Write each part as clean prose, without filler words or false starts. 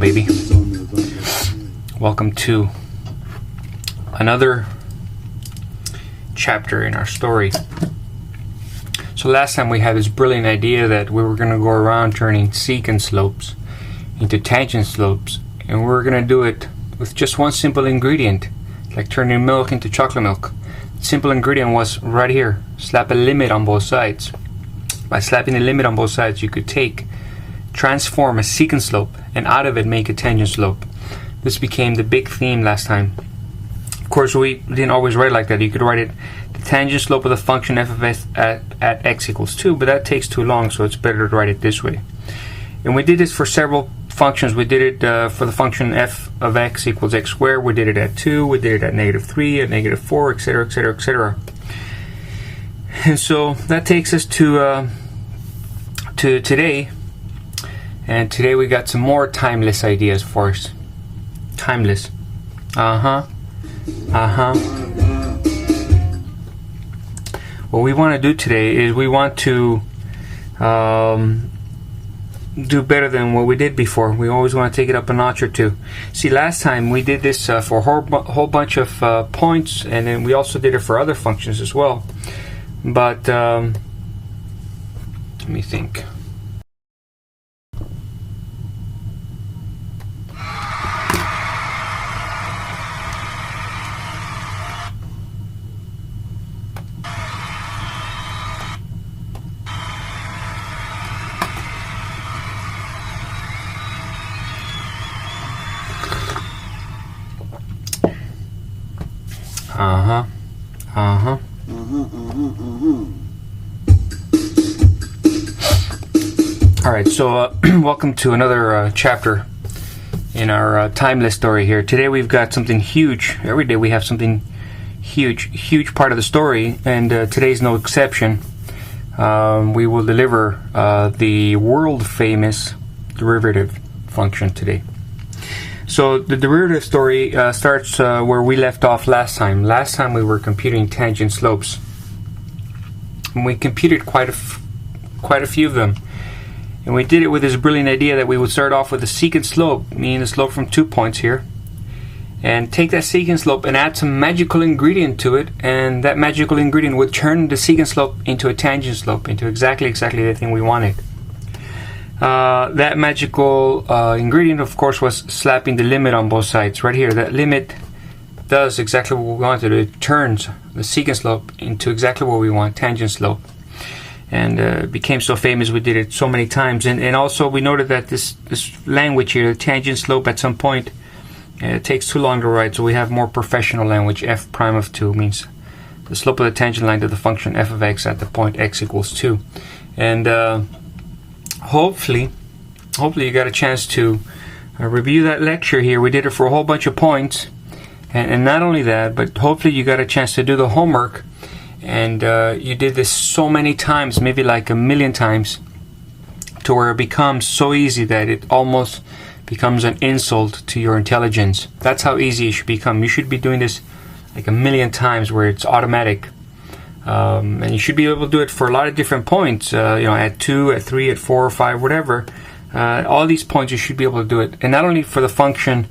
baby. Welcome to another chapter in our story. So last time we had this brilliant idea that we were going to go around turning secant slopes into tangent slopes, and we were going to do it with just one simple ingredient, like turning milk into chocolate milk. The simple ingredient was right here: slap a limit on both sides. By slapping the limit on both sides, you could transform a secant slope and out of it make a tangent slope. This became the big theme last time. Of course, we didn't always write it like that. You could write it the tangent slope of the function f of s at x equals 2, but that takes too long, so it's better to write it this way. And we did this for several functions. We did it for the function f of x equals x squared. We did it at 2, we did it at -3, at -4, etc., etc., etc. And so that takes us to today. And today we got some more timeless ideas for us. Timeless. What we want to do today is we want to do better than what we did before. We always want to take it up a notch or two. See, last time we did this for a whole bunch of points, and then we also did it for other functions as well. But let me think. Alright, so welcome to another chapter in our timeless story here. Today we've got something huge. Every day we have something huge part of the story, and today's no exception. We will deliver the world-famous derivative function today. So the derivative story starts where we left off last time. Last time we were computing tangent slopes, and we computed quite a few of them. And we did it with this brilliant idea that we would start off with a secant slope, meaning the slope from 2 points here, and take that secant slope and add some magical ingredient to it, and that magical ingredient would turn the secant slope into a tangent slope, into exactly the thing we wanted. That magical ingredient, of course, was slapping the limit on both sides. Right here, that limit does exactly what we wanted. It turns the secant slope into exactly what we want, tangent slope. And it became so famous, we did it so many times. And also we noted that this language here, the tangent slope, at some point it takes too long to write, so we have more professional language. F prime of 2 means the slope of the tangent line to the function f of x at the point x equals 2. And hopefully you got a chance to review that lecture here. We did it for a whole bunch of points, and not only that, but hopefully you got a chance to do the homework. And you did this so many times, maybe like 1,000,000 times, to where it becomes so easy that it almost becomes an insult to your intelligence. That's how easy it should become. You should be doing this like 1,000,000 times, where it's automatic. And you should be able to do it for a lot of different points, at 2, at 3, at 4, 5, whatever. All these points you should be able to do it. And not only for the function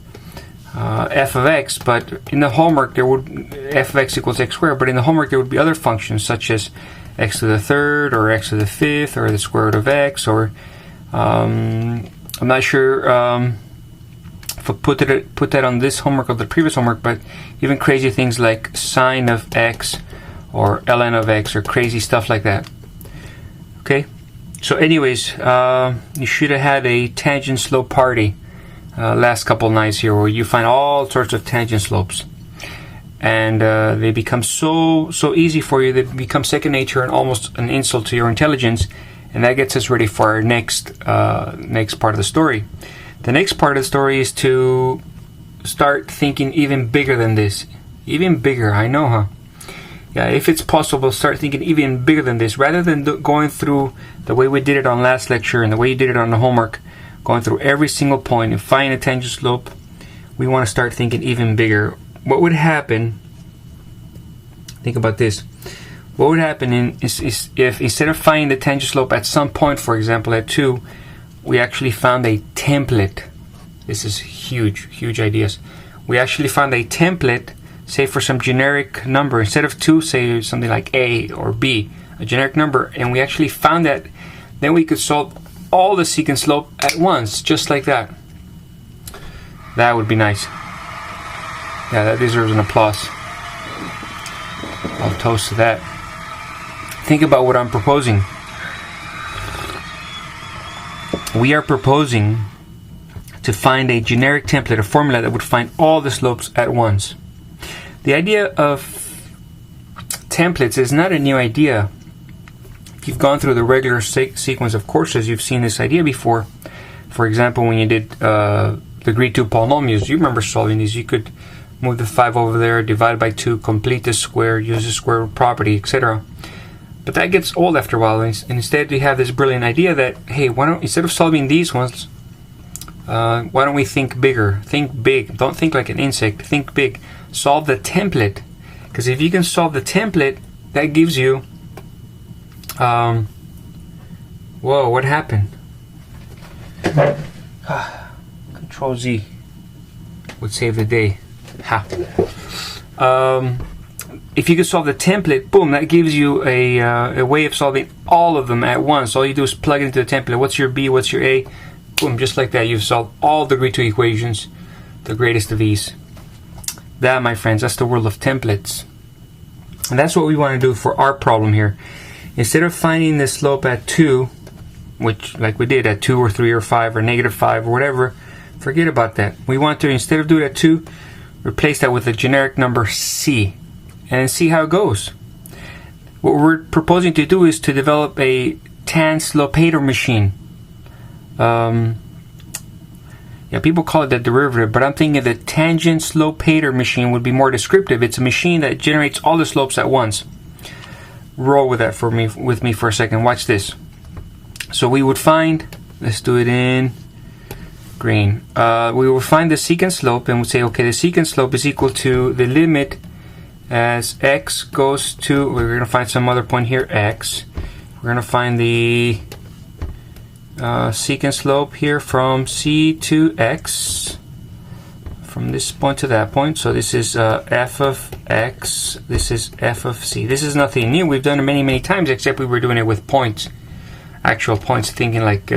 f of x, but in the homework there would f of x equals x squared, but in the homework there would be other functions such as x to the third, or x to the fifth, or the square root of x, or I'm not sure if I put that on this homework or the previous homework, but even crazy things like sine of x or ln of x, or crazy stuff like that. Okay, so anyways, you should have had a tangent slope party last couple nights here, where you find all sorts of tangent slopes, and they become so easy for you, they become second nature and almost an insult to your intelligence. And that gets us ready for our next part of the story. The next part of the story is to start thinking even bigger than this. Even bigger, I know, huh? Yeah, if it's possible, start thinking even bigger than this, rather than going through the way we did it on last lecture and the way you did it on the homework, going through every single point and finding a tangent slope. We want to start thinking even bigger. What would happen, think about this, what would happen is if instead of finding the tangent slope at some point, for example at 2, we actually found a template This is huge ideas. We actually found a template, say for some generic number. Instead of 2, say something like A or B, a generic number, and we actually found that. Then we could solve all the secant slope at once, just like that. That would be nice. Yeah, that deserves an applause. I'll toast to that. Think about what I'm proposing. We are proposing to find a generic template, a formula that would find all the slopes at once. The idea of templates is not a new idea. If you've gone through the regular sequence of courses, you've seen this idea before. For example, when you did degree 2 polynomials, you remember solving these. You could move the 5 over there, divide by 2, complete the square, use the square root property, etc. But that gets old after a while, and instead we have this brilliant idea that, hey, why don't, instead of solving these ones, why don't we think bigger? Think big. Don't think like an insect. Think big. Solve the template. Because if you can solve the template, that gives you... whoa, what happened? Control Z would save the day. Ha. If you can solve the template, boom, that gives you a way of solving all of them at once. All you do is plug it into the template. What's your B? What's your A? Boom, just like that, you've solved all degree 2 equations, the greatest of ease. That, my friends, that's the world of templates. And that's what we want to do for our problem here. Instead of finding the slope at 2, which like we did at 2 or 3 or 5 or -5 or whatever, forget about that. We want to, instead of doing it at 2, replace that with a generic number C and see how it goes. What we're proposing to do is to develop a tan slopator machine. Yeah, people call it the derivative, but I'm thinking the tangent slopator machine would be more descriptive. It's a machine that generates all the slopes at once. Roll with that with me for a second. Watch this. So we would find, let's do it in green. We would find the secant slope and we'd say, okay, the secant slope is equal to the limit as x goes to, we're going to find some other point here, x. We're going to find the secant slope here from C to x, from this point to that point. So this is f of x, this is f of c. This is nothing new. We've done it many times, except we were doing it with points, actual points, thinking like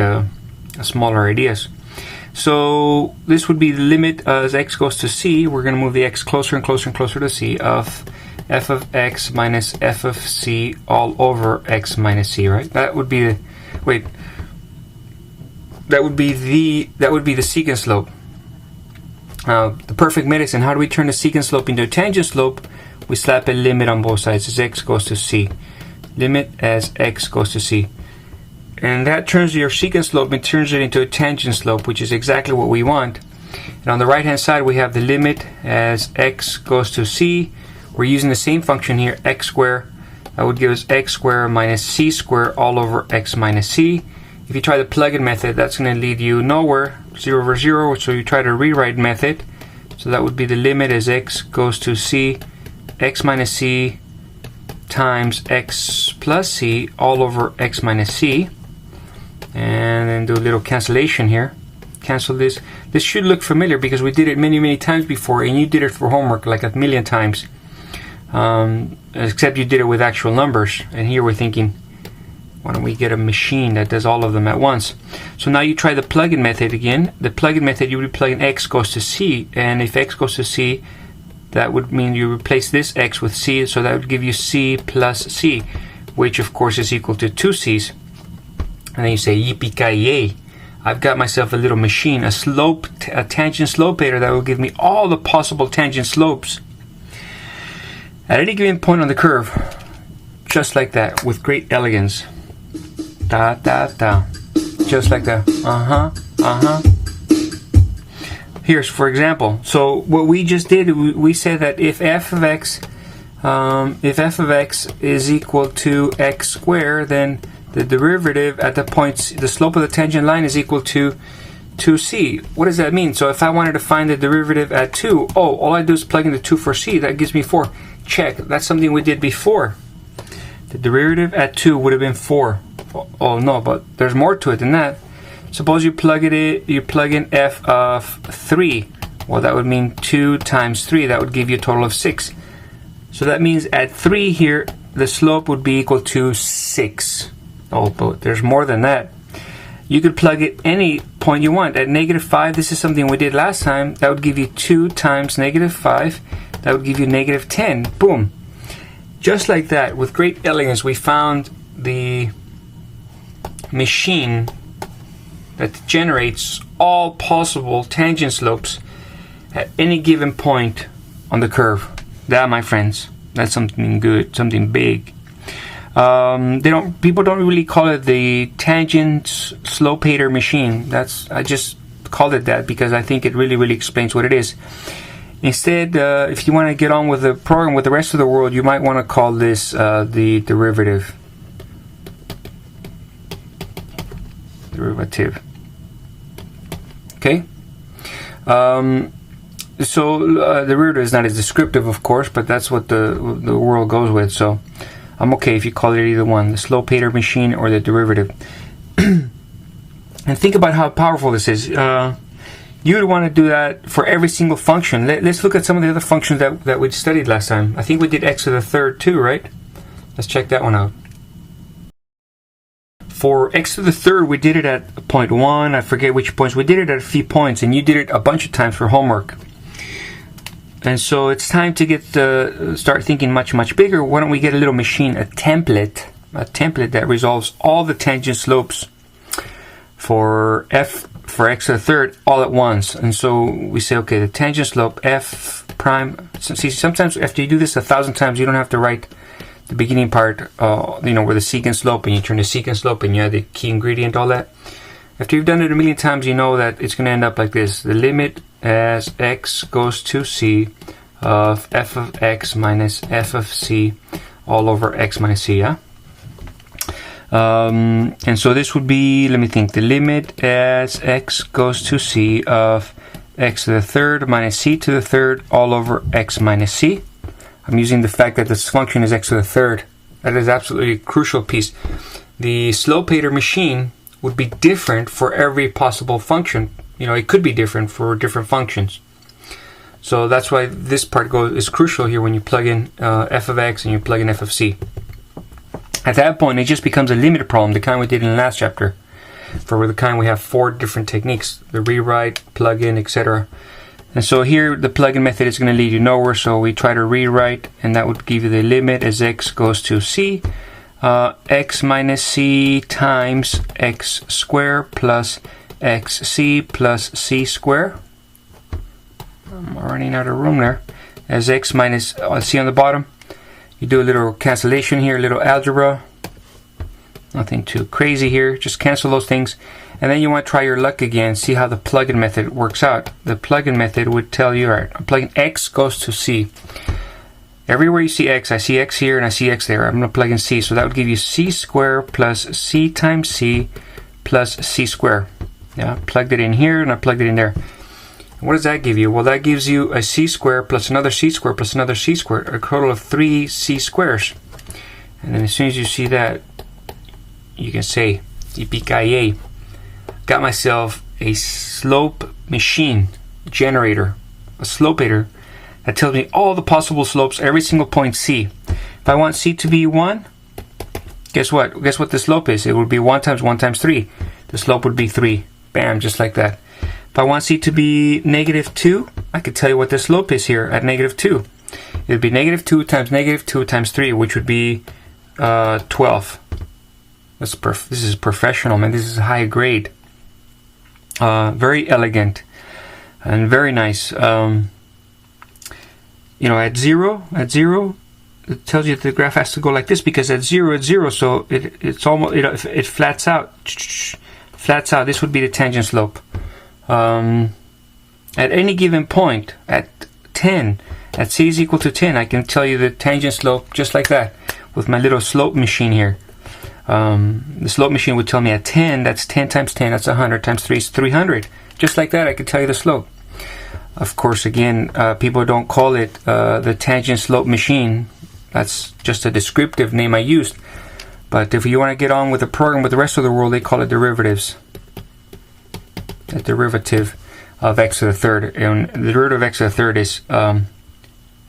smaller ideas. So this would be the limit as x goes to c. We're going to move the x closer and closer and closer to c of f of x minus f of c all over x minus c, right? That would be the, wait, that would be the secant slope. The perfect medicine. How do we turn the secant slope into a tangent slope? We slap a limit on both sides as x goes to c. Limit as x goes to c. And that turns your secant slope and turns it into a tangent slope, which is exactly what we want. And on the right hand side we have the limit as x goes to c. We're using the same function here, x squared. That would give us x squared minus c squared all over x minus c. If you try the plug-in method, that's going to lead you nowhere, 0 over 0, so you try the rewrite method. So that would be the limit as x goes to c, x minus c times x plus c all over x minus c. And then do a little cancellation here. Cancel this. This should look familiar because we did it many times before, and you did it for homework like a million times. Except you did it with actual numbers, and here we're thinking, why don't we get a machine that does all of them at once? So now you try the plug-in method again. The plug-in method, you would plug in x goes to c, and if x goes to c, that would mean you replace this x with c, so that would give you c plus c, which of course is equal to 2 c's. And then you say, yippee-ki-yay, I've got myself a little machine, a tangent slopator that will give me all the possible tangent slopes at any given point on the curve, just like that, with great elegance. Da da da, just like that. Here's, for example, so what we just did, we said that if f of x is equal to x squared, then the derivative at the points, the slope of the tangent line is equal to 2c. What does that mean? So if I wanted to find the derivative at 2, all I do is plug in the 2 for c, that gives me 4. Check, that's something we did before. The derivative at 2 would have been 4. Oh no, but there's more to it than that. Suppose you plug in f of 3. Well, that would mean 2 times 3. That would give you a total of 6. So that means at 3 here, the slope would be equal to 6. Oh, but there's more than that. You could plug it any point you want. At -5, this is something we did last time. That would give you 2 times -5. That would give you -10. Boom. Just like that, with great elegance, we found the machine that generates all possible tangent slopes at any given point on the curve. That, my friends, that's something good, something big. People don't really call it the tangent slopator machine. I just called it that because I think it really explains what it is. Instead, if you want to get on with the program with the rest of the world, you might want to call this the derivative. Okay. Derivative is not as descriptive, of course, but that's what the world goes with. So I'm okay if you call it either one, the slopator machine or the derivative. And think about how powerful this is. You would want to do that for every single function. Let's look at some of the other functions that we studied last time. I think we did x to the third too, right? Let's check that one out. For x to the third, we did it at point 1. I forget which points. We did it at a few points, and you did it a bunch of times for homework. And so it's time to start thinking much bigger. Why don't we get a little machine, a template that resolves all the tangent slopes for x to the third all at once. And so we say, okay, the tangent slope f prime. See, sometimes after you do this 1,000 times, you don't have to write the beginning part, where the secant slope, and you turn the secant slope and you add the key ingredient, all that. After you've done it a million times, you know that it's going to end up like this. The limit as x goes to c of f of x minus f of c all over x minus c, yeah? And so this would be, let me think, the limit as x goes to c of x to the third minus c to the third all over x minus c. I'm using the fact that this function is x to the third. That is absolutely a crucial piece. The slopator machine would be different for every possible function. It could be different for different functions. So that's why this part is crucial here when you plug in f of x and you plug in f of c. At that point, it just becomes a limit problem, the kind we did in the last chapter. For the kind we have 4 different techniques: the rewrite, plug-in, etc. And so here the plug-in method is going to lead you nowhere, so we try to rewrite, and that would give you the limit as x goes to c, x minus c times x squared plus xc plus c squared. I'm running out of room there. As x minus c on the bottom. You do a little cancellation here, a little algebra. Nothing too crazy here. Just cancel those things. And then you want to try your luck again, see how the plug-in method works out. The plug-in method would tell you, alright, I'm plugging x goes to c. Everywhere you see x, I see x here and I see x there. I'm going to plug in c. So that would give you c squared plus c times c plus c squared. Yeah, I plugged it in here and I plugged it in there. What does that give you? Well, that gives you a c squared plus another c squared plus another c squared, a total of 3 c squares. And then as soon as you see that, you can say, yippee-ki-yay, got myself a slope machine generator, a slopator, that tells me all the possible slopes, every single point c. If I want c to be 1, guess what? Guess what the slope is? It would be 1 times 1 times 3. The slope would be 3. Bam, just like that. If I want c to be -2, I could tell you what the slope is here at -2. It would be -2 times -2 times 3, which would be 12. This is professional, man. This is high grade. Very elegant and very nice. At zero, it tells you that the graph has to go like this, because at 0, it's 0, so it's almost it flats out. Flats out. This would be the tangent slope. At any given point, at 10, at c is equal to 10, I can tell you the tangent slope just like that with my little slope machine here. The slope machine would tell me at 10, that's 10 times 10, that's 100 times 3 is 300. Just like that, I could tell you the slope. Of course, again, people don't call it the tangent slope machine. That's just a descriptive name I used. But if you want to get on with the program with the rest of the world, they call it derivatives. the derivative of x to the third. And the derivative of x to the third is,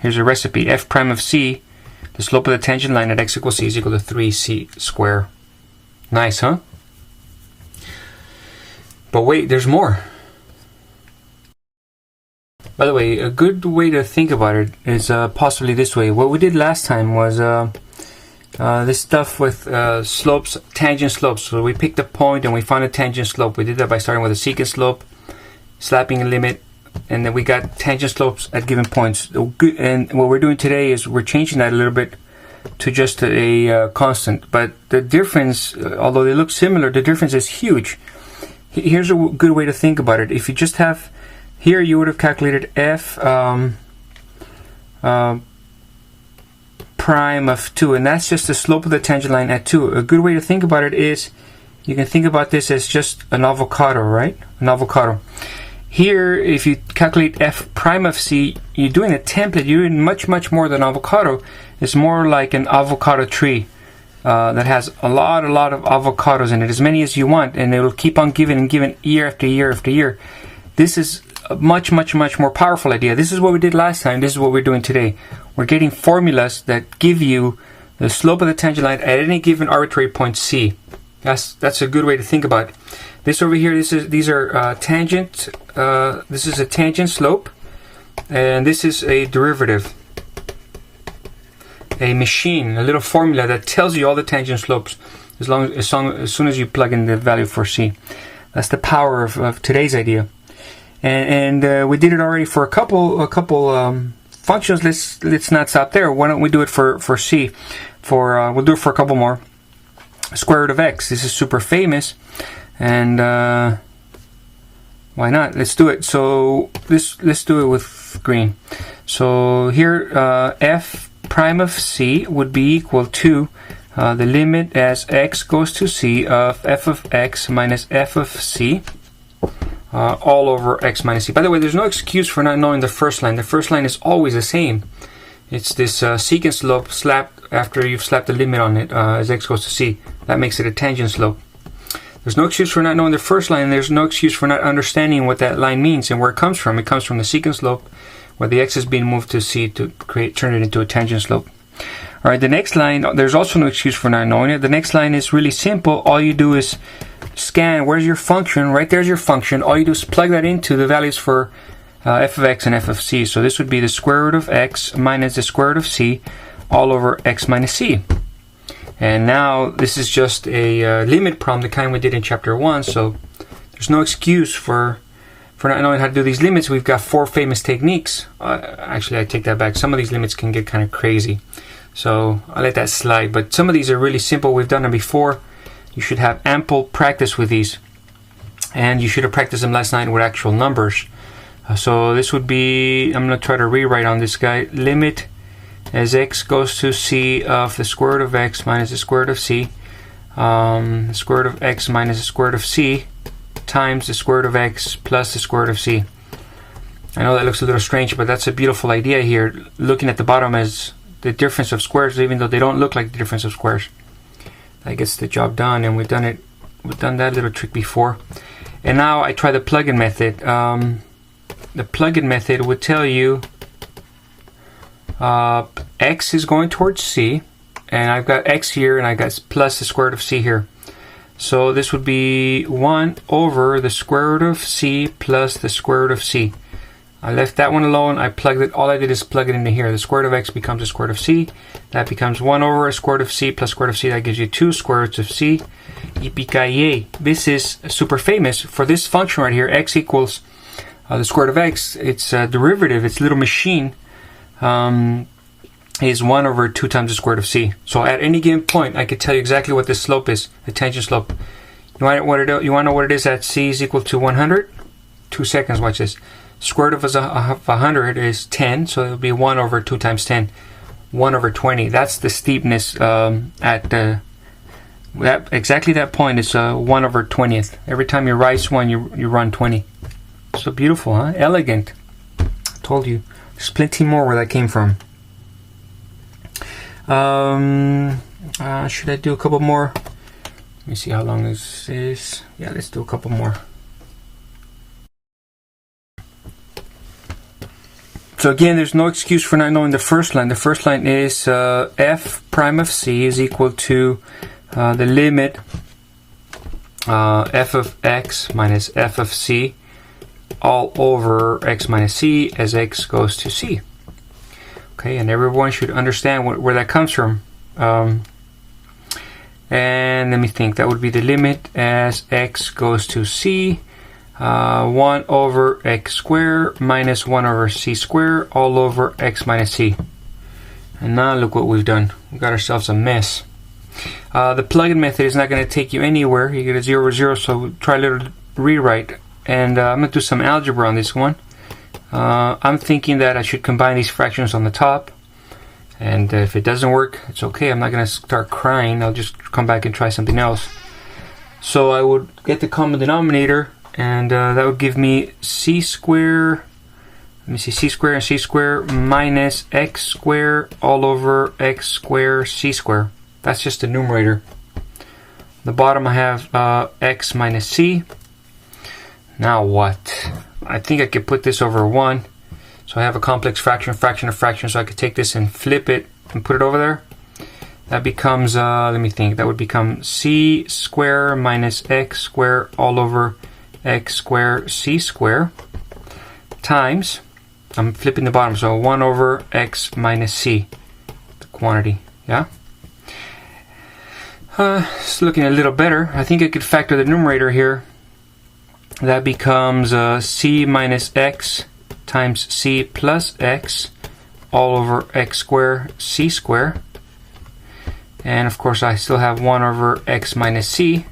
here's a recipe. F prime of c, the slope of the tangent line at x equals c is equal to 3c squared. Nice, huh? But wait, there's more. By the way, a good way to think about it is possibly this way. What we did last time was this stuff with slopes, tangent slopes. So we picked a point and we found a tangent slope. We did that by starting with a secant slope, slapping a limit, and then we got tangent slopes at given points. And what we're doing today is we're changing that a little bit to just a constant. But the difference, although they look similar, the difference is huge. Here's a good way to think about it. If you just have, here you would have calculated f prime of 2, and that's just the slope of the tangent line at 2. A good way to think about it is, you can think about this as just an avocado, right? An avocado. Here, if you calculate f prime of c, you're doing a template. You're doing much, much more than avocado. It's more like an avocado tree that has a lot of avocados in it, as many as you want, and it will keep on giving and giving year after year after year. This is a much more powerful idea. This is what we did last time. This is what we're doing today. We're getting formulas that give you the slope of the tangent line at any given arbitrary point c. That's a good way to think about it. This over here, these are tangent. This is a tangent slope, and this is a derivative, a machine, a little formula that tells you all the tangent slopes as soon as you plug in the value for c. That's the power of today's idea. And we did it already for a couple functions. Let's not stop there. Why don't we do it for c? We'll do it for a couple more. Square root of x. This is super famous, and why not? Let's do it. So let's do it with green. So here f prime of c would be equal to the limit as x goes to c of f of x minus f of c. All over x minus c. By the way, there's no excuse for not knowing the first line. The first line is always the same. It's this secant slope slapped after you've slapped the limit on it as x goes to c. That makes it a tangent slope. There's no excuse for not knowing the first line, and there's no excuse for not understanding what that line means and where it comes from. It comes from the secant slope, where the x is being moved to c to turn it into a tangent slope. All right, the next line, there's also no excuse for not knowing it. The next line is really simple. All you do is scan, where's your function? Right there's your function. All you do is plug that into the values for f of x and f of c. So this would be the square root of x minus the square root of c all over x minus c. And now this is just a limit problem, the kind we did in chapter 1. So there's no excuse for not knowing how to do these limits. We've got 4 famous techniques. Actually, I take that back. Some of these limits can get kind of crazy. So I'll let that slide. But some of these are really simple. We've done them before. You should have ample practice with these, and you should have practiced them last night with actual numbers. So this would be, I'm going to try to rewrite on this guy, limit as x goes to c of the square root of x minus the square root of c, the square root of x minus the square root of c times the square root of x plus the square root of c. I know that looks a little strange, but that's a beautiful idea here, looking at the bottom as the difference of squares, even though they don't look like the difference of squares. That gets the job done, and we've done that little trick before. And now I try the plug-in method. The plug-in method would tell you x is going towards c, and I've got x here, and I got plus the square root of c here. So this would be 1 over the square root of c plus the square root of c. I left that one alone. I plugged it. All I did is plug it into here. The square root of x becomes the square root of c. That becomes 1 over a square root of c plus square root of c. That gives you 2 square roots of c. Yippee-ki-yay. This is super famous. For this function right here, x equals the square root of x. Its derivative, its little machine, is 1 over 2 times the square root of c. So at any given point, I could tell you exactly what this slope is, the tangent slope. You want to know what it is at c is equal to 100? 2 seconds, watch this. Square root of 100 is 10, so it will be 1 over 2 times 10. 1 over 20. That's the steepness at exactly that point is 1 over 20th. Every time you rise 1, you run 20. So beautiful, huh? Elegant. I told you. There's plenty more where that came from. Should I do a couple more? Let me see how long this is. Yeah, let's do a couple more. So again, there's no excuse for not knowing the first line. The first line is f prime of c is equal to the limit f of x minus f of c all over x minus c as x goes to c. Okay, and everyone should understand where that comes from. And let me think, that would be the limit as x goes to c, 1 over x squared minus 1 over c squared all over x minus c. And now look what we've done. We got ourselves a mess. The plug-in method is not going to take you anywhere. You get a 0 over 0, so try a little rewrite. And I'm going to do some algebra on this one. I'm thinking that I should combine these fractions on the top. And if it doesn't work, it's okay. I'm not going to start crying. I'll just come back and try something else. So I would get the common denominator, and that would give me c squared, let me see, c squared and c squared minus x squared all over x squared c squared. That's just the numerator. The bottom I have x minus c. Now what? I think I could put this over 1. So I have a complex fraction, fraction of fraction, so I could take this and flip it and put it over there. That becomes, let me think, that would become c squared minus x squared all over x squared c squared times, I'm flipping the bottom, so 1 over x minus c, the quantity, yeah? It's looking a little better. I think I could factor the numerator here. That becomes c minus x times c plus x all over x squared c squared. And of course I still have 1 over x minus c.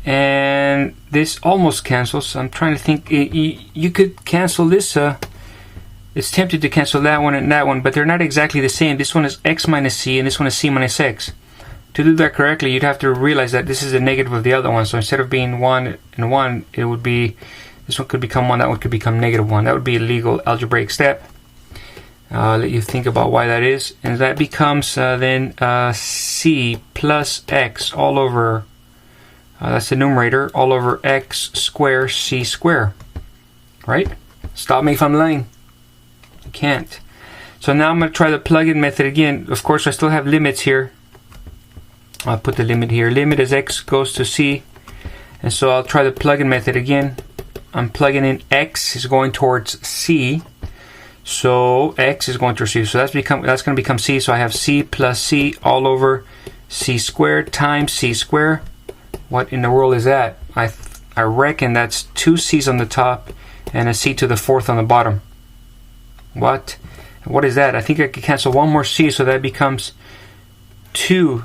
And this almost cancels. I'm trying to think. You could cancel this. It's tempted to cancel that one and that one, but they're not exactly the same. This one is x minus c and this one is c minus x. To do that correctly, you'd have to realize that this is a negative of the other one. So instead of being 1 and 1, it would be, this one could become 1, that one could become negative 1. That would be a legal algebraic step. Let you think about why that is. And that becomes then c plus x all over, that's the numerator, all over x squared c squared. Right? Stop me if I'm lying. You can't. So now I'm going to try the plug-in method again. Of course, I still have limits here. I'll put the limit here. Limit as x goes to c. And so I'll try the plug-in method again. I'm plugging in x is going towards c. So x is going towards c. So that's going to become c. So I have c plus c all over c squared times c squared. What in the world is that? I reckon that's 2 c's on the top and a c to the 4th on the bottom. What? What is that? I think I could cancel one more c, so that becomes 2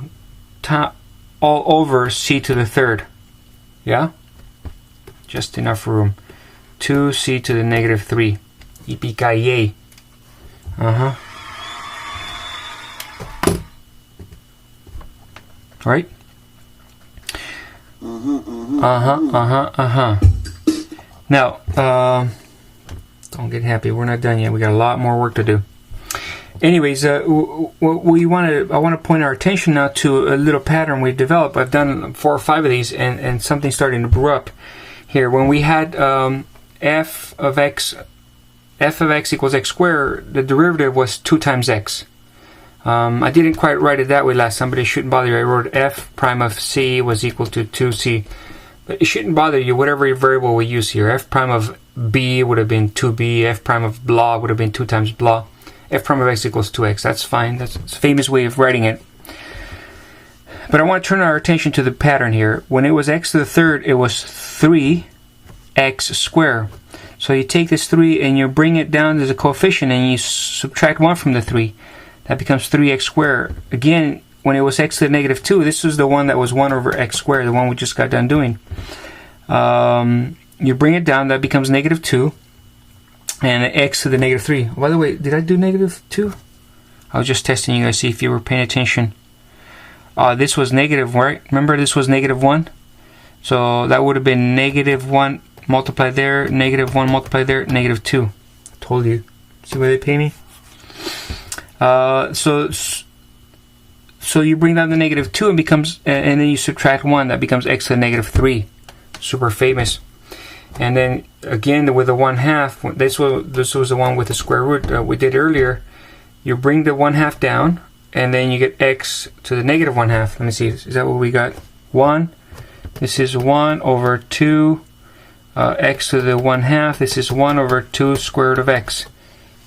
all over c to the 3rd. Yeah? Just enough room. 2c to the negative 3. Yippee-ki-yay. Right? Now, don't get happy. We're not done yet. We got a lot more work to do. Anyways, I want to point our attention now to a little pattern we've developed. I've done 4 or 5 of these, and something's starting to brew up here. When we had f of x equals x squared, the derivative was 2 times x. I didn't quite write it that way last time, but it shouldn't bother you. I wrote f prime of c was equal to 2c. But it shouldn't bother you, whatever variable we use here. F prime of b would have been 2b. F prime of blah would have been 2 times blah. F prime of x equals 2x. That's fine. That's a famous way of writing it. But I want to turn our attention to the pattern here. When it was x to the 3rd, it was 3x squared. So you take this 3 and you bring it down as a coefficient and you subtract 1 from the 3. That becomes 3x squared. Again, when it was x to the negative 2, this was the one that was 1 over x squared, the one we just got done doing. You bring it down, that becomes negative 2. And x to the negative 3. By the way, did I do negative 2? I was just testing you guys, see if you were paying attention. This was negative, right? Remember, this was negative 1? So that would have been negative 1 multiplied there, negative 1 multiplied there, negative 2. I told you. See why they pay me? So you bring down the negative 2 and becomes, and then you subtract 1. That becomes x to the negative 3. Super famous. And then again with the 1/2, this was the one with the square root we did earlier. You bring the 1/2 down, and then you get x to the negative 1/2. Let me see, is that what we got? 1. This is 1 over 2 x to the 1/2. This is 1 over 2 square root of x.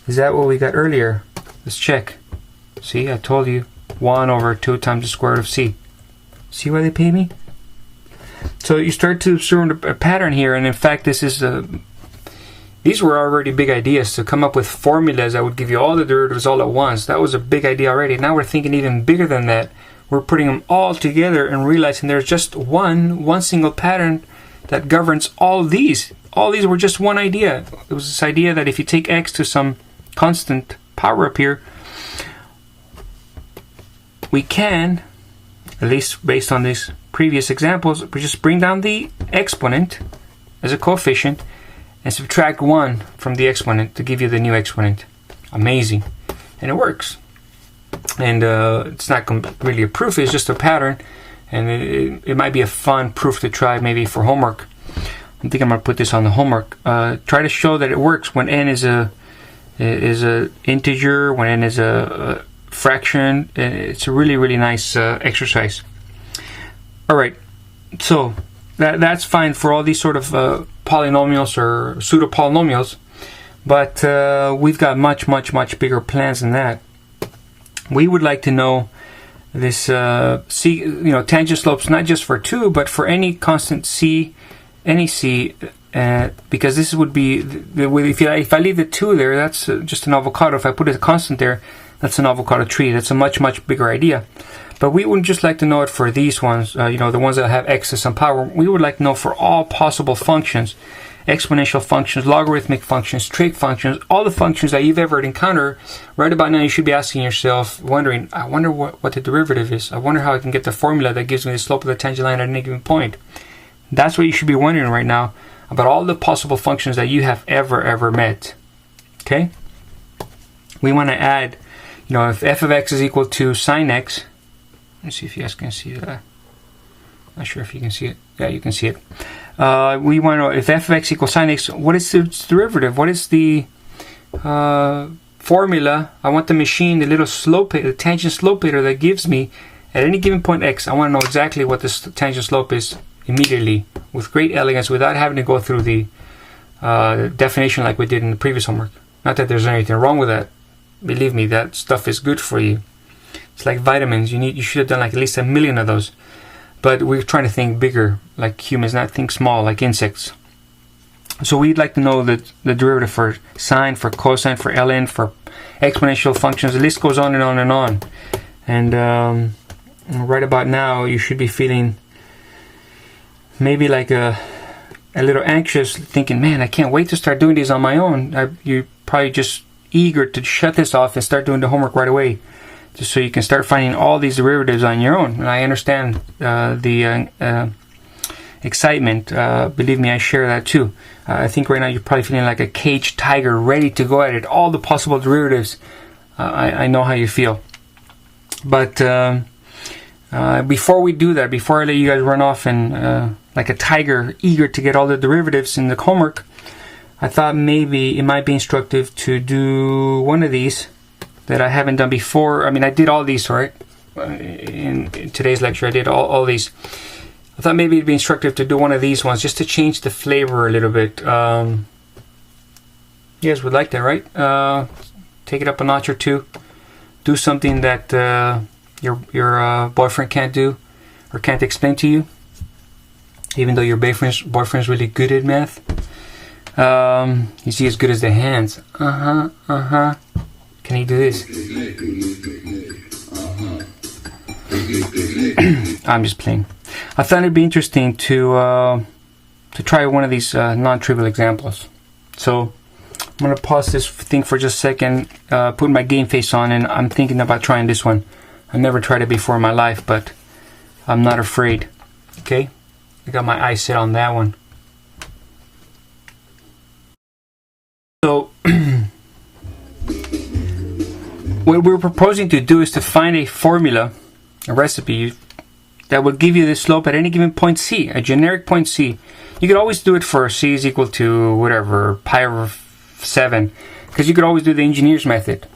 Is that what we got earlier? Let's check. See, I told you, 1 over 2 times the square root of c. See why they pay me? So you start to observe a pattern here, and in fact these were already big ideas, to come up with formulas that would give you all the derivatives all at once. That was a big idea already. Now we're thinking even bigger than that. We're putting them all together and realizing there's just one single pattern that governs all these. All these were just one idea. It was this idea that if you take x to some constant power up here, we can, at least based on these previous examples, we just bring down the exponent as a coefficient and subtract 1 from the exponent to give you the new exponent. Amazing. And it works. And it's not really a proof, it's just a pattern. And it might be a fun proof to try maybe for homework. I think I'm going to put this on the homework. Try to show that it works when n is a integer, when n is a fraction. It's a really nice exercise. Alright, so that's fine for all these sort of polynomials or pseudo-polynomials, but we've got much bigger plans than that. We would like to know this tangent slopes, not just for 2, but for any constant c, any c, because this would be, if I leave the 2 there, that's just an avocado. If I put a constant there, that's an avocado tree. That's a much bigger idea. But we wouldn't just like to know it for these ones, the ones that have x to some power. We would like to know for all possible functions, exponential functions, logarithmic functions, trig functions, all the functions that you've ever encountered. Right about now, you should be asking yourself, wondering, I wonder what the derivative is. I wonder how I can get the formula that gives me the slope of the tangent line at any given point. That's what you should be wondering right now, about all the possible functions that you have ever met. Okay? We want to add, if f of x is equal to sine x. Let's see if you guys can see that. Not sure if you can see it. Yeah, you can see it. We want to know if f of x equals sine x, what is its derivative? What is the formula? I want the machine, the little slope, the tangent slopator that gives me at any given point x. I want to know exactly what this tangent slope is immediately, with great elegance, without having to go through the definition like we did in the previous homework. Not that there's anything wrong with that. Believe me, that stuff is good for you. It's like vitamins. You should have done like at least 1 million of those. But we're trying to think bigger, like humans, not think small, like insects. So we'd like to know the derivative for sine, for cosine, for ln, for exponential functions. The list goes on and on and on. And right about now, you should be feeling maybe like a little anxious, thinking, man, I can't wait to start doing these on my own. You're probably just eager to shut this off and start doing the homework right away, just so you can start finding all these derivatives on your own. And I understand the excitement. Believe me, I share that too. I think right now you're probably feeling like a caged tiger, ready to go at it. All the possible derivatives. I know how you feel. But before we do that, before I let you guys run off and like a tiger, eager to get all the derivatives in the homework, I thought maybe it might be instructive to do one of these that I haven't done before. I mean, I did all these, right? In today's lecture, I did all these. I thought maybe it'd be instructive to do one of these ones, just to change the flavor a little bit. You guys would like that, right? Take it up a notch or two. Do something that your boyfriend can't do or can't explain to you, even though your boyfriend's really good at math. You see, as good as the hands. Can he do this? I'm just playing. I thought it'd be interesting to try one of these non-trivial examples. So I'm gonna pause this thing for just a second, put my game face on, and I'm thinking about trying this one. I've never tried it before in my life, but I'm not afraid. Okay, I got my eyes set on that one. So what we're proposing to do is to find a formula, a recipe that will give you the slope at any given point C, a generic point C. You could always do it for C is equal to whatever, pi over 7, because you could always do the engineer's method.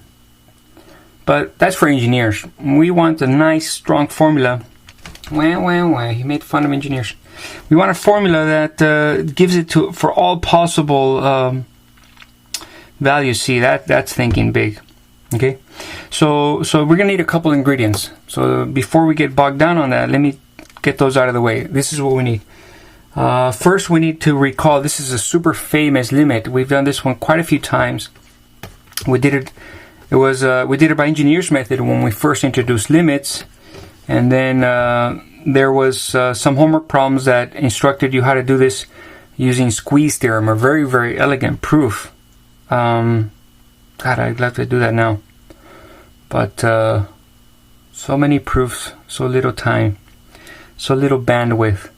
But that's for engineers. We want a nice, strong formula. He made fun of engineers. We want a formula that gives it to for all possible values. See, that's thinking big. Okay, so we're gonna need a couple ingredients. So before we get bogged down on that, let me get those out of the way. This is what we need. First, we need to recall this is a super famous limit. We've done this one quite a few times. We did it. We did it by engineer's method when we first introduced limits, and then there was some homework problems that instructed you how to do this using squeeze theorem, a very, very elegant proof. God, I'd love to do that now, but so many proofs, so little time, so little bandwidth.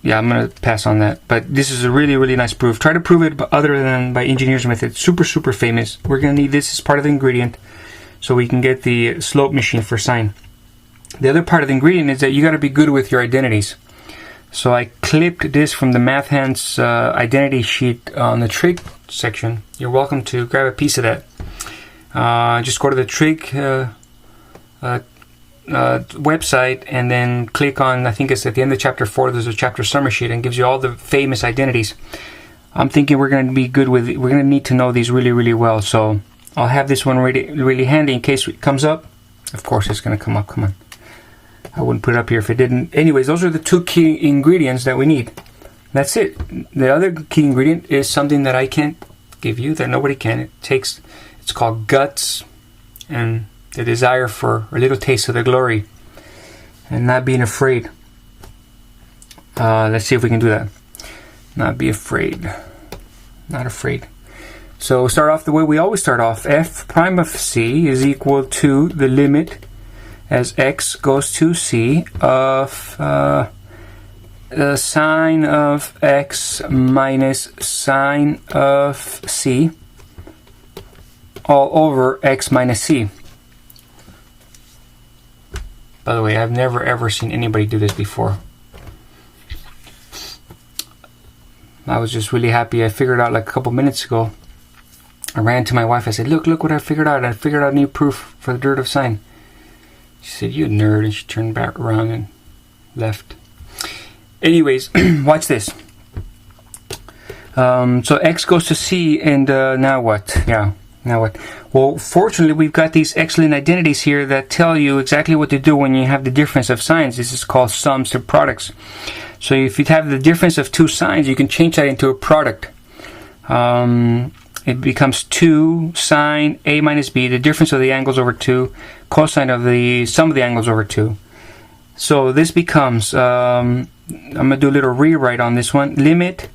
Yeah, I'm gonna pass on that. But this is a really, really nice proof. Try to prove it other than by engineer's method. Super, super famous. We're gonna need this as part of the ingredient, so we can get the slope machine for sine. The other part of the ingredient is that you got to be good with your identities. So I clipped this from the Math Hands identity sheet on the trig section. You're welcome to grab a piece of that. Just go to the trig website and then click on, I think it's at the end of chapter 4, there's a chapter summary sheet and gives you all the famous identities. I'm thinking we're going to be good with it. We're going to need to know these really, really well. So I'll have this one really handy in case it comes up. Of course it's going to come up. Come on. I wouldn't put it up here if it didn't. Anyways, those are the two key ingredients that we need. That's it. The other key ingredient is something that I can't give you, that nobody can. It's called guts and the desire for a little taste of the glory and not being afraid. Let's see if we can do that. Not be afraid. Not afraid. So start off the way we always start off. F prime of C is equal to the limit as x goes to c of the sine of x minus sine of c all over x minus c. By the way, I've never ever seen anybody do this before. I was just really happy. I figured out like a couple minutes ago. I ran to my wife. I said, look what I figured out. I figured out a new proof for the derivative of sine. She said, you nerd, and she turned back around and left. Anyways, watch this. So x goes to c, and now what? Yeah, now what? Well, fortunately, we've got these excellent identities here that tell you exactly what to do when you have the difference of signs. This is called sums to products. So if you have the difference of two signs, you can change that into a product. It becomes 2 sine a minus b, the difference of the angles over 2, cosine of the sum of the angles over 2. So this becomes, I'm going to do a little rewrite on this one. Limit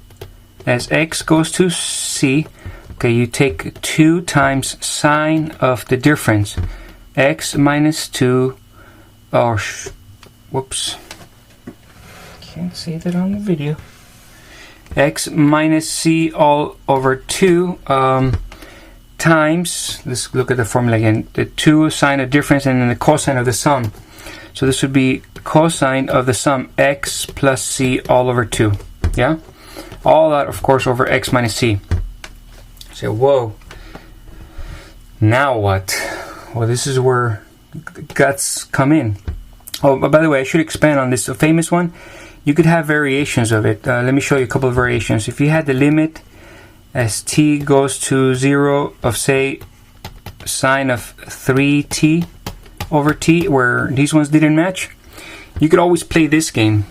as x goes to c. Okay, you take 2 times sine of the difference. X minus 2, whoops. Can't say that on the video. X minus c all over 2 times, let's look at the formula again, the 2 sine of difference and then the cosine of the sum. So this would be cosine of the sum x plus c all over 2. Yeah? All that, of course, over x minus c. So, whoa. Now what? Well, this is where guts come in. Oh, but by the way, I should expand on this. A famous one. You could have variations of it. Let me show you a couple of variations. If you had the limit as t goes to 0 of, say, sine of 3t over t, where these ones didn't match, you could always play this game.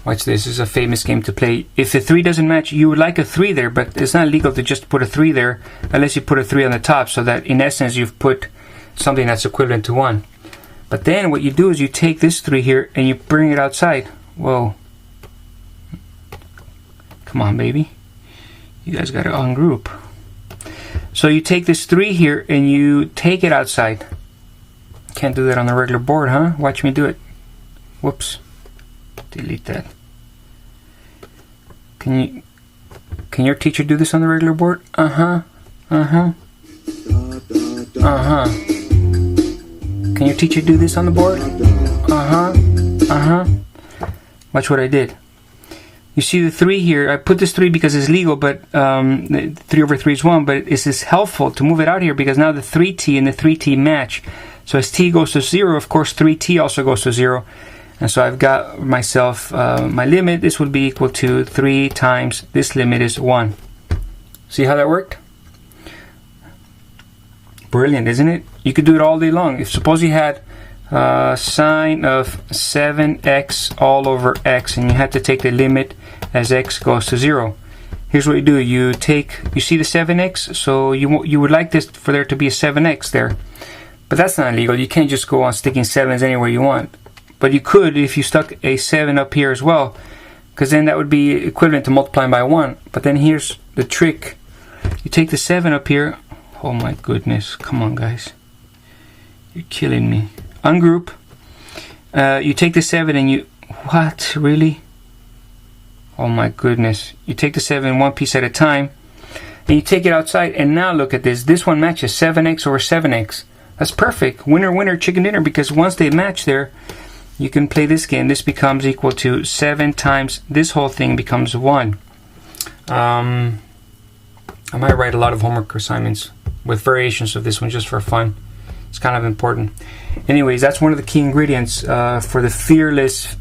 Watch this. This is a famous game to play. If the 3 doesn't match, you would like a 3 there, but it's not legal to just put a 3 there unless you put a 3 on the top, so that in essence you've put something that's equivalent to 1. But then what you do is you take this 3 here and you bring it outside. Whoa. Come on, baby. You guys got to ungroup. So you take this 3 here and you take it outside. Can't do that on the regular board, huh? Watch me do it. Whoops. Delete that. Can your teacher do this on the regular board? Uh-huh. Uh-huh. Uh-huh. Can your teacher do this on the board? Uh-huh. Uh-huh. Watch what I did. You see the 3 here. I put this 3 because it's legal, but 3 over 3 is 1. But it's just helpful to move it out here because now the 3t and the 3t match. So as t goes to 0, of course 3t also goes to 0. And so I've got myself my limit. This would be equal to 3 times this limit is 1. See how that worked? Brilliant, isn't it? You could do it all day long. If suppose you had sine of 7x all over x, and you had to take the limit as x goes to 0. Here's what you do. You see the 7x, so you would like this for there to be a 7x there. But that's not legal. You can't just go on sticking 7s anywhere you want. But you could if you stuck a 7 up here as well, because then that would be equivalent to multiplying by 1. But then here's the trick. You take the 7 up here. Oh my goodness. Come on, guys. You're killing me. Ungroup. You take the 7 and you... What? Really? Oh my goodness. You take the 7 one piece at a time. And you take it outside. And now look at this. This one matches 7x over 7x. That's perfect. Winner, winner, chicken dinner. Because once they match there, you can play this game. This becomes equal to 7 times this whole thing becomes 1. I might write a lot of homework assignments with variations of this one just for fun. It's kind of important. Anyways, that's one of the key ingredients for the fearless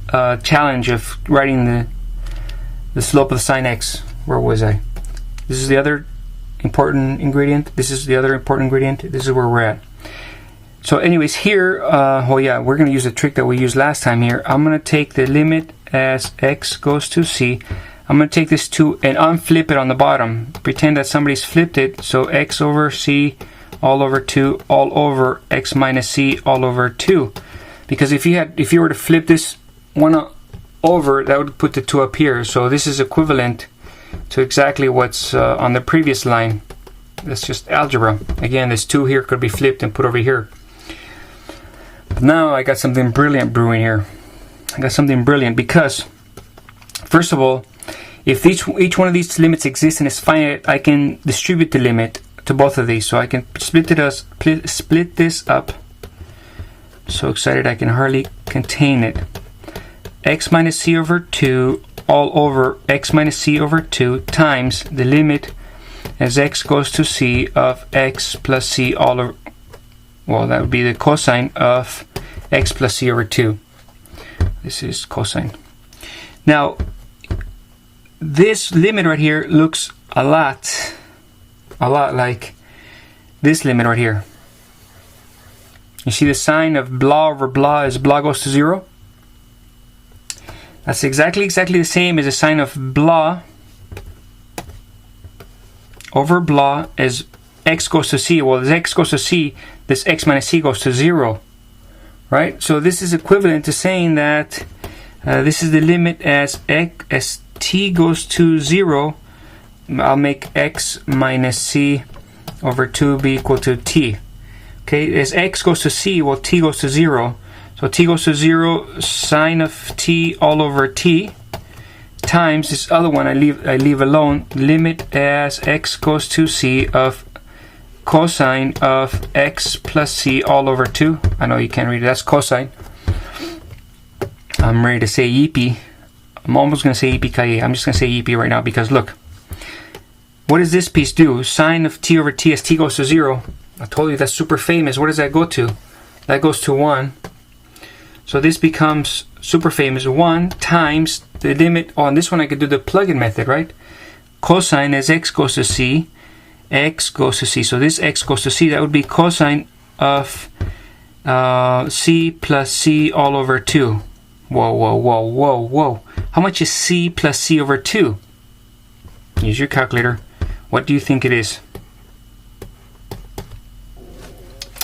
challenge of writing the slope of sine x. Where was I? This is the other important ingredient. This is the other important ingredient. This is where we're at. So anyways, here, oh yeah, we're going to use the trick that we used last time here. I'm going to take the limit as x goes to c. I'm going to take this 2 and unflip it on the bottom. Pretend that somebody's flipped it. So x over c all over 2 all over x minus c all over 2. Because if you were to flip this one over, that would put the 2 up here. So this is equivalent to exactly what's on the previous line. That's just algebra. Again, this 2 here could be flipped and put over here. But now I got something brilliant brewing here. I got something brilliant because, first of all, if each one of these limits exists and is finite, I can distribute the limit to both of these. So I can split this up. So excited I can hardly contain it. X minus c over 2 all over x minus c over 2 times the limit as x goes to c of x plus c all over, well, that would be the cosine of x plus c over 2. This is cosine. Now, this limit right here looks a lot like this limit right here. You see the sign of blah over blah as blah goes to 0? That's exactly the same as the sign of blah over blah as x goes to c. Well, as x goes to c, this x minus c goes to 0. Right? So this is equivalent to saying that this is the limit as t goes to 0. I'll make x minus c over 2 be equal to t. Okay, as x goes to c, well, t goes to 0. So t goes to 0, sine of t all over t times this other one I leave alone, limit as x goes to c of cosine of x plus c all over 2. I know you can't read it, that's cosine. I'm ready to say yippee. I'm almost going to say yippee-ki-yay. I'm just going to say yippee right now because look. What does this piece do? Sine of t over t as t goes to 0. I told you that's super famous. Where does that go to? That goes to 1. So this becomes super famous. 1 times the limit. On this one I could do the plug-in method, right? Cosine as x goes to c. X goes to c. So this x goes to c. That would be cosine of c plus c all over 2. Whoa, whoa, whoa, whoa, whoa. How much is c plus c over 2? Use your calculator. What do you think it is?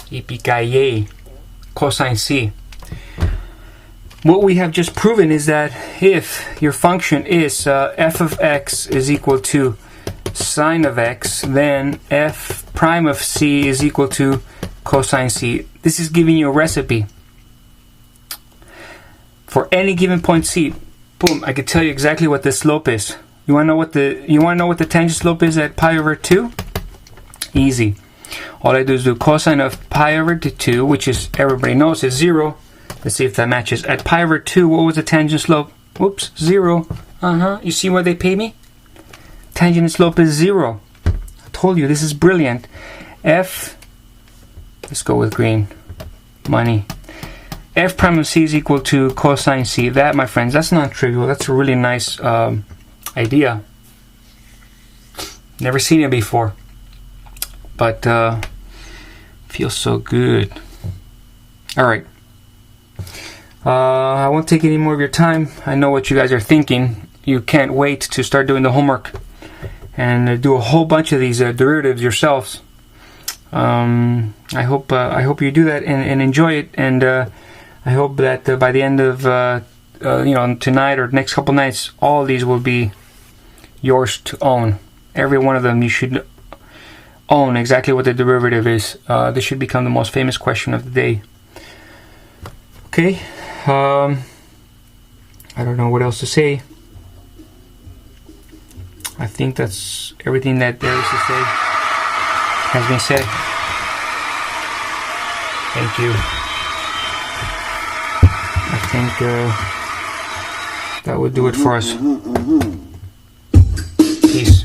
Yippee-ki-yay. Cosine c. What we have just proven is that if your function is f of x is equal to sine of x, then f prime of c is equal to cosine c. This is giving you a recipe. For any given point c, boom, I could tell you exactly what the slope is. You want to know what the tangent slope is at pi over 2? Easy. All I do is do cosine of pi over 2, which is, everybody knows, is 0. Let's see if that matches. At pi over 2, what was the tangent slope? Whoops, 0. You see why they pay me? Tangent and slope is 0. I told you, this is brilliant. F, let's go with green. Money. F prime of C is equal to cosine C. That, my friends, that's not trivial. That's a really nice idea. Never seen it before. But feels so good. Alright. I won't take any more of your time. I know what you guys are thinking. You can't wait to start doing the homework and do a whole bunch of these derivatives yourselves. I hope you do that and enjoy it, and I hope that by the end of tonight or next couple nights, all these will be yours to own. Every one of them you should own exactly what the derivative is. This should become the most famous question of the day. Okay, I don't know what else to say. I think that's everything that there is to say has been said. Thank you. I think that would do it for us. Peace.